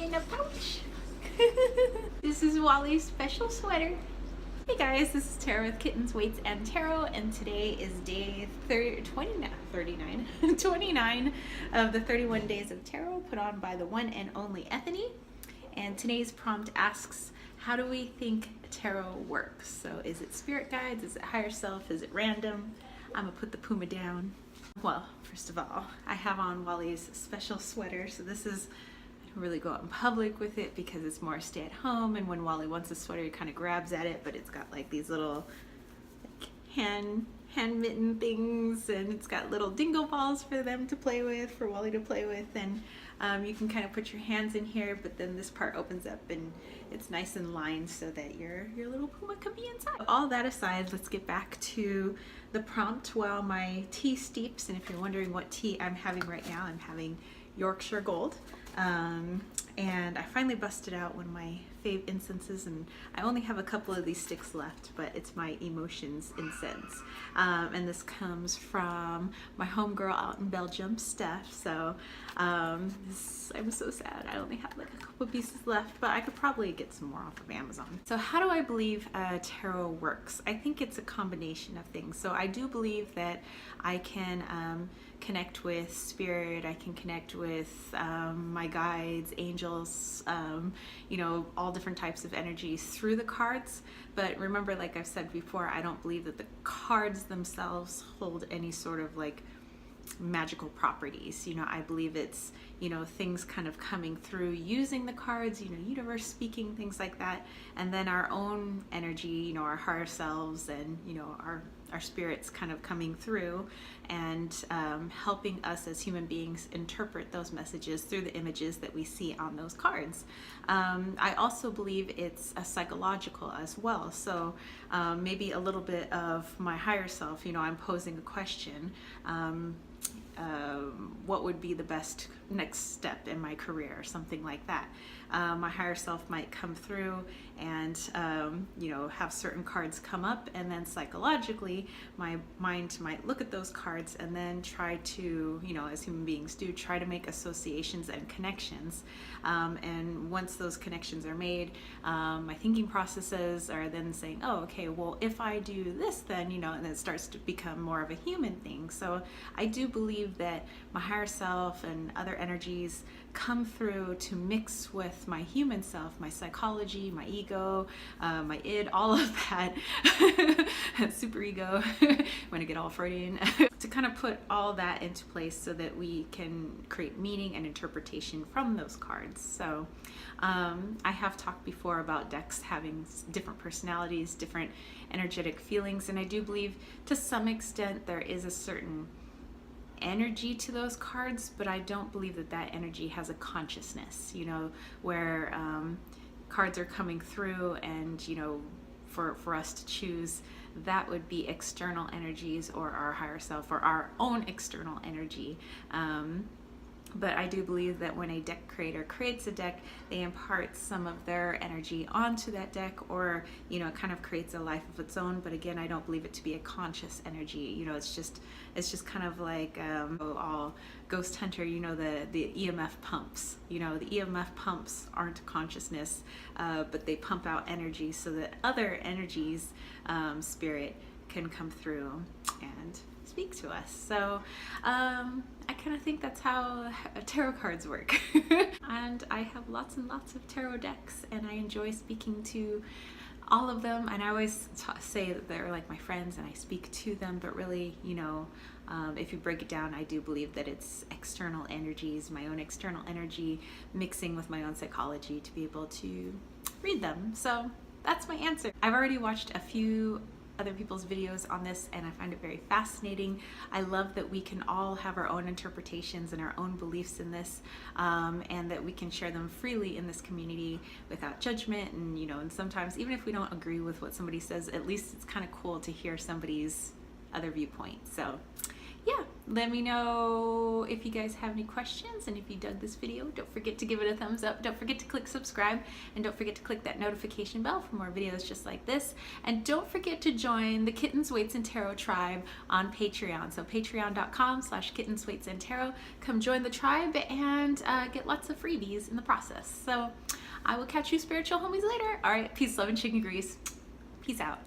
in a pouch. This is Wally's special sweater. Hey guys, this is Tara with Kittens, Weights, and Tarot, and today is day 29 of the 31 Days of Tarot put on by the one and only Ethany. And today's prompt asks, how do we think tarot works? So is it spirit guides? Is it higher self? Is it random? I'm gonna put the Puma down. Well, first of all, I have on Wally's special sweater. So this is, I don't really go out in public with it because it's more stay at home. And when Wally wants a sweater, he kind of grabs at it, but it's got like these little like hand mitten things, and it's got little dingle balls for them to play with, for Wally to play with. And you can kind of put your hands in here, but then this part opens up and it's nice and lined so that your little Puma can be inside. All that aside, let's get back to the prompt while my tea steeps. And if you're wondering what tea I'm having right now, I'm having Yorkshire Gold. And I finally busted out one of my fave incenses, and I only have a couple of these sticks left, but it's my Emotions incense. And this comes from my homegirl out in Belgium, Steph. So I'm so sad. I only have like a couple pieces left, but I could probably get some more off of Amazon. So how do I believe tarot works? I think it's a combination of things. So I do believe that I can connect with spirit, I can connect with my guides, angels, you know, all different types of energies through the cards. But remember, like I've said before, I don't believe that the cards themselves hold any sort of like magical properties. You know, I believe it's, you know, things kind of coming through using the cards, you know, universe speaking, things like that. And then our own energy, you know, our higher selves and, you know, our spirits kind of coming through and helping us as human beings interpret those messages through the images that we see on those cards. I also believe it's a psychological as well. So maybe a little bit of my higher self, you know, I'm posing a question. What would be the best next step in my career or something like that. My higher self might come through and you know, have certain cards come up, and then psychologically my mind might look at those cards and then try to, you know, as human beings do, try to make associations and connections. And once those connections are made, my thinking processes are then saying, oh, okay, well, if I do this, then, you know, and it starts to become more of a human thing. So I do believe that my higher self and other energies come through to mix with my human self, my psychology, my ego, my id, all of that, super ego, when I get all Freudian, to kind of put all that into place so that we can create meaning and interpretation from those cards. So I have talked before about decks having different personalities, different energetic feelings, and I do believe to some extent there is a certain energy to those cards, but I don't believe that that energy has a consciousness, you know, where cards are coming through and, you know, for us to choose, that would be external energies or our higher self or our own external energy. But I do believe that when a deck creator creates a deck, they impart some of their energy onto that deck, or, you know, it kind of creates a life of its own. But again, I don't believe it to be a conscious energy. You know, it's just kind of like all Ghost Hunter, you know, the EMF pumps. You know, the EMF pumps aren't consciousness, but they pump out energy so that other energies, spirit, can come through and speak to us. So I kind of think that's how tarot cards work. And I have lots and lots of tarot decks, and I enjoy speaking to all of them. And I always say that they're like my friends and I speak to them, but really, you know, if you break it down, I do believe that it's external energies, my own external energy mixing with my own psychology to be able to read them. So that's my answer. I've already watched a few other people's videos on this, and I find it very fascinating. I love that we can all have our own interpretations and our own beliefs in this, and that we can share them freely in this community without judgment. And, you know, and sometimes even if we don't agree with what somebody says, at least it's kind of cool to hear somebody's other viewpoint. So yeah, let me know if you guys have any questions, and if you dug this video, don't forget to give it a thumbs up. Don't forget to click subscribe, and don't forget to click that notification bell for more videos just like this. And don't forget to join the Kittens, Weights, and Tarot tribe on Patreon. So patreon.com/kittens, weights, and tarot. Come join the tribe and get lots of freebies in the process. So I will catch you spiritual homies later. All right, peace, love, and chicken grease. Peace out.